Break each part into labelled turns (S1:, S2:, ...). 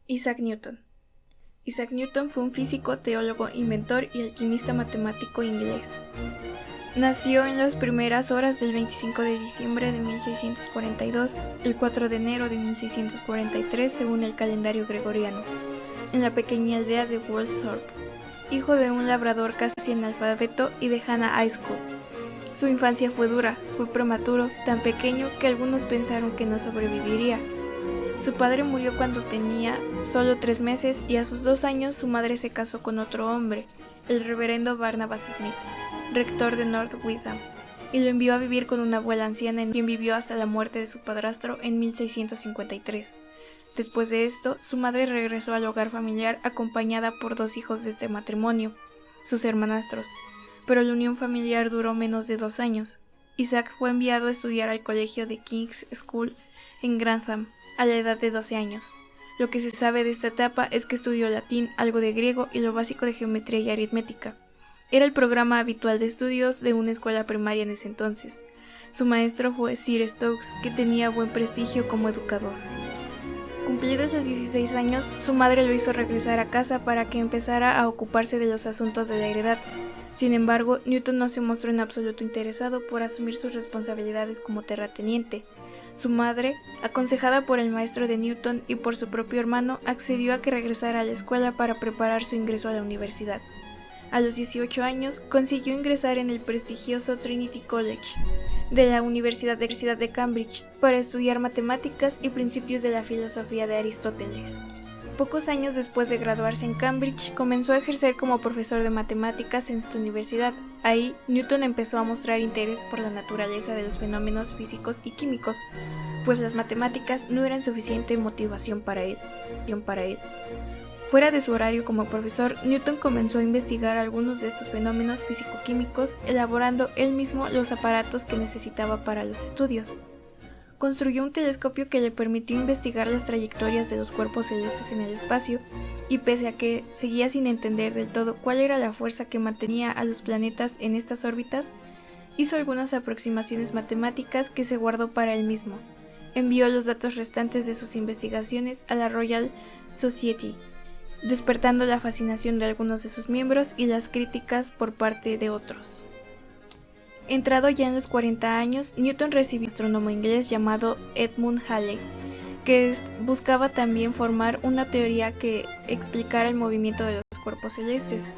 S1: Isaac Newton. Isaac Newton fue un físico, teólogo, inventor y alquimista matemático inglés. Nació en las primeras horas del 25 de diciembre de 1642, el 4 de enero de 1643 según el calendario gregoriano, en la pequeña aldea de Woolsthorpe, hijo de un labrador casi analfabeto y de Hannah High School. Su infancia fue dura, fue prematuro, tan pequeño que algunos pensaron que no sobreviviría. Su padre murió cuando tenía solo 3 meses y a sus 2 años su madre se casó con otro hombre, el reverendo Barnabas Smith, rector de North Witham, y lo envió a vivir con una abuela anciana en quien vivió hasta la muerte de su padrastro en 1653. Después de esto, su madre regresó al hogar familiar acompañada por 2 hijos de este matrimonio, sus hermanastros, pero la unión familiar duró menos de 2 años. Isaac fue enviado a estudiar al colegio de King's School en Grantham a la edad de 12 años. Lo que se sabe de esta etapa es que estudió latín, algo de griego y lo básico de geometría y aritmética. Era el programa habitual de estudios de una escuela primaria en ese entonces. Su maestro fue Sir Stokes, que tenía buen prestigio como educador. Cumplidos los 16 años, su madre lo hizo regresar a casa para que empezara a ocuparse de los asuntos de la heredad. Sin embargo, Newton no se mostró en absoluto interesado por asumir sus responsabilidades como terrateniente. Su madre, aconsejada por el maestro de Newton y por su propio hermano, accedió a que regresara a la escuela para preparar su ingreso a la universidad. A los 18 años, consiguió ingresar en el prestigioso Trinity College de la Universidad de Cambridge para estudiar matemáticas y principios de la filosofía de Aristóteles. Pocos años después de graduarse en Cambridge, comenzó a ejercer como profesor de matemáticas en esta universidad. Ahí, Newton empezó a mostrar interés por la naturaleza de los fenómenos físicos y químicos, pues las matemáticas no eran suficiente motivación para él. Fuera de su horario como profesor, Newton comenzó a investigar algunos de estos fenómenos físico-químicos, elaborando él mismo los aparatos que necesitaba para los estudios. Construyó un telescopio que le permitió investigar las trayectorias de los cuerpos celestes en el espacio, y pese a que seguía sin entender del todo cuál era la fuerza que mantenía a los planetas en estas órbitas, hizo algunas aproximaciones matemáticas que se guardó para él mismo. Envió los datos restantes de sus investigaciones a la Royal Society, despertando la fascinación de algunos de sus miembros y las críticas por parte de otros. Entrado ya en los 40 años, Newton recibió a un astrónomo inglés llamado Edmund Halley, que buscaba también formar una teoría que explicara el movimiento de los cuerpos celestes.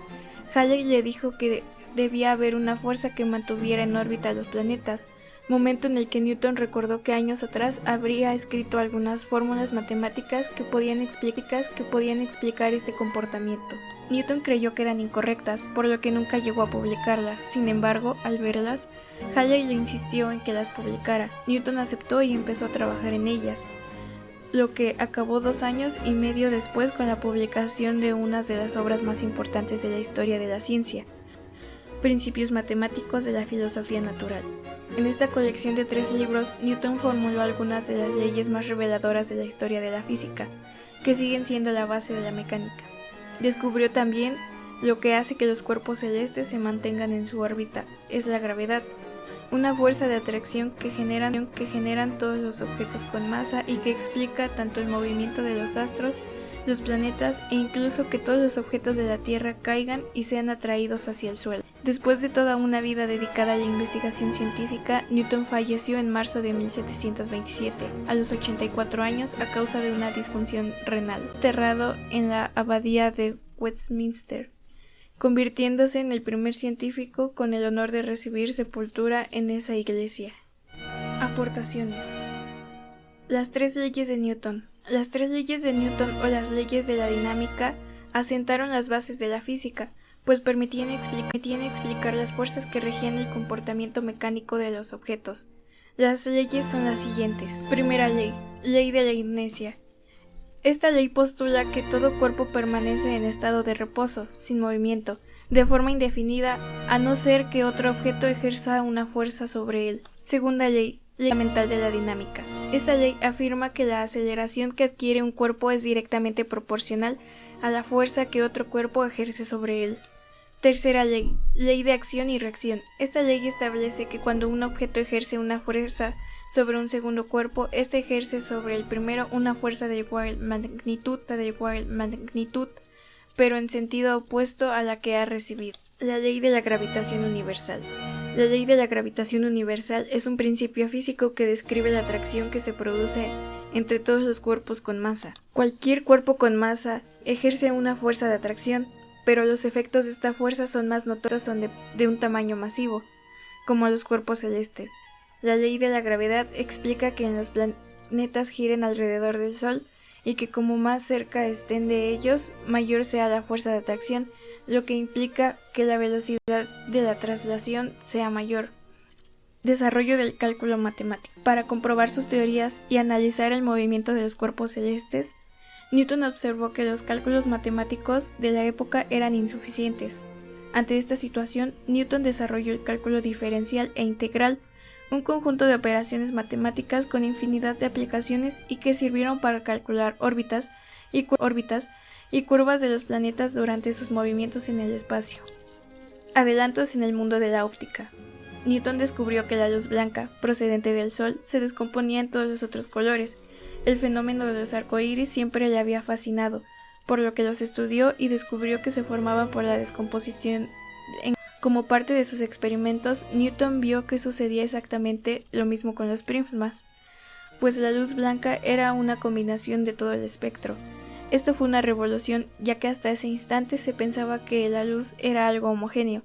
S1: Halley le dijo que debía haber una fuerza que mantuviera en órbita a los planetas, momento en el que Newton recordó que años atrás habría escrito algunas fórmulas matemáticas que podían explicar este comportamiento. Newton creyó que eran incorrectas, por lo que nunca llegó a publicarlas. Sin embargo, al verlas, Halley le insistió en que las publicara. Newton aceptó y empezó a trabajar en ellas, lo que acabó 2 años y medio después con la publicación de una de las obras más importantes de la historia de la ciencia, Principios matemáticos de la filosofía natural. En esta colección de 3 libros, Newton formuló algunas de las leyes más reveladoras de la historia de la física, que siguen siendo la base de la mecánica. Descubrió también lo que hace que los cuerpos celestes se mantengan en su órbita, es la gravedad, una fuerza de atracción que generan todos los objetos con masa y que explica tanto el movimiento de los astros, los planetas e incluso que todos los objetos de la Tierra caigan y sean atraídos hacia el suelo. Después de toda una vida dedicada a la investigación científica, Newton falleció en marzo de 1727, a los 84 años a causa de una disfunción renal, enterrado en la abadía de Westminster, convirtiéndose en el primer científico con el honor de recibir sepultura en esa iglesia. Aportaciones. Las 3 leyes de Newton. Las 3 leyes de Newton o las leyes de la dinámica asentaron las bases de la física, pues permitían explicar las fuerzas que regían el comportamiento mecánico de los objetos. Las leyes son las siguientes. Primera ley, ley de la inercia. Esta ley postula que todo cuerpo permanece en estado de reposo, sin movimiento, de forma indefinida, a no ser que otro objeto ejerza una fuerza sobre él. Segunda ley, ley fundamental de la dinámica. Esta ley afirma que la aceleración que adquiere un cuerpo es directamente proporcional a la fuerza que otro cuerpo ejerce sobre él. Tercera ley, ley de acción y reacción. Esta ley establece que cuando un objeto ejerce una fuerza sobre un segundo cuerpo, este ejerce sobre el primero una fuerza de igual magnitud, pero en sentido opuesto a la que ha recibido. La ley de la gravitación universal. La ley de la gravitación universal es un principio físico que describe la atracción que se produce entre todos los cuerpos con masa. Cualquier cuerpo con masa ejerce una fuerza de atracción, pero los efectos de esta fuerza son más notorios, son de un tamaño masivo, como los cuerpos celestes. La ley de la gravedad explica que los planetas giren alrededor del Sol y que como más cerca estén de ellos, mayor sea la fuerza de atracción, lo que implica que la velocidad de la traslación sea mayor. Desarrollo del cálculo matemático. Para comprobar sus teorías y analizar el movimiento de los cuerpos celestes, Newton observó que los cálculos matemáticos de la época eran insuficientes. Ante esta situación, Newton desarrolló el cálculo diferencial e integral, un conjunto de operaciones matemáticas con infinidad de aplicaciones y que sirvieron para calcular órbitas y curvas de los planetas durante sus movimientos en el espacio. Adelantos en el mundo de la óptica. Newton descubrió que la luz blanca, procedente del Sol, se descomponía en todos los otros colores. El fenómeno de los arcoíris siempre le había fascinado, por lo que los estudió y descubrió que se formaban por la descomposición. Como parte de sus experimentos, Newton vio que sucedía exactamente lo mismo con los prismas, pues la luz blanca era una combinación de todo el espectro. Esto fue una revolución, ya que hasta ese instante se pensaba que la luz era algo homogéneo.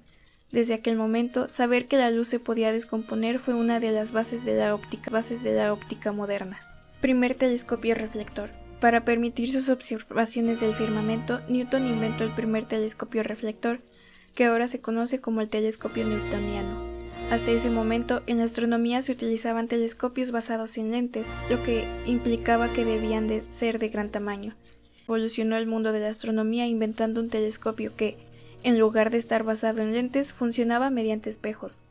S1: Desde aquel momento, saber que la luz se podía descomponer fue una de las bases de la óptica moderna. Primer telescopio reflector. Para permitir sus observaciones del firmamento, Newton inventó el primer telescopio reflector, que ahora se conoce como el telescopio newtoniano. Hasta ese momento, en la astronomía se utilizaban telescopios basados en lentes, lo que implicaba que debían de ser de gran tamaño. Evolucionó el mundo de la astronomía inventando un telescopio que, en lugar de estar basado en lentes, funcionaba mediante espejos.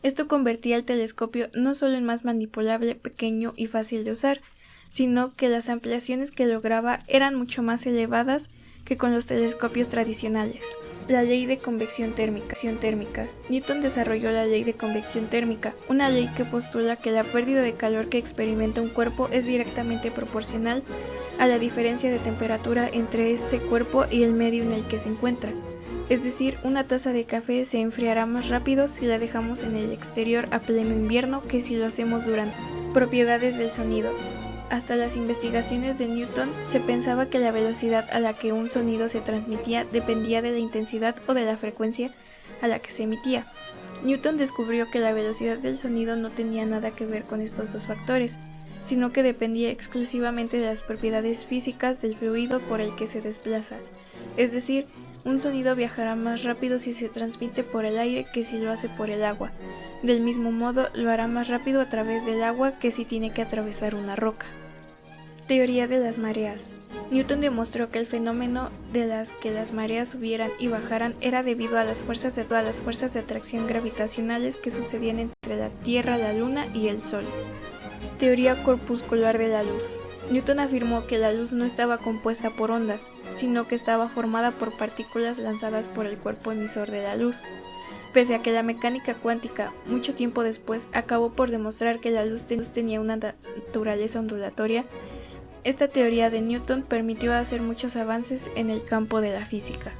S1: Esto convertía el telescopio no solo en más manipulable, pequeño y fácil de usar, sino que las ampliaciones que lograba eran mucho más elevadas que con los telescopios tradicionales. La ley de convección térmica. Newton desarrolló la ley de convección térmica, una ley que postula que la pérdida de calor que experimenta un cuerpo es directamente proporcional a la diferencia de temperatura entre ese cuerpo y el medio en el que se encuentra. Es decir, una taza de café se enfriará más rápido si la dejamos en el exterior a pleno invierno que si lo hacemos durante. Propiedades del sonido. Hasta las investigaciones de Newton se pensaba que la velocidad a la que un sonido se transmitía dependía de la intensidad o de la frecuencia a la que se emitía. Newton descubrió que la velocidad del sonido no tenía nada que ver con estos dos factores, sino que dependía exclusivamente de las propiedades físicas del fluido por el que se desplaza. Es decir, un sonido viajará más rápido si se transmite por el aire que si lo hace por el agua. Del mismo modo, lo hará más rápido a través del agua que si tiene que atravesar una roca. Teoría de las mareas. Newton demostró que el fenómeno de que las mareas subieran y bajaran era debido a las fuerzas de atracción gravitacionales que sucedían entre la Tierra, la Luna y el Sol. Teoría corpuscular de la luz. Newton afirmó que la luz no estaba compuesta por ondas, sino que estaba formada por partículas lanzadas por el cuerpo emisor de la luz. Pese a que la mecánica cuántica, mucho tiempo después, acabó por demostrar que la luz tenía una naturaleza ondulatoria, esta teoría de Newton permitió hacer muchos avances en el campo de la física.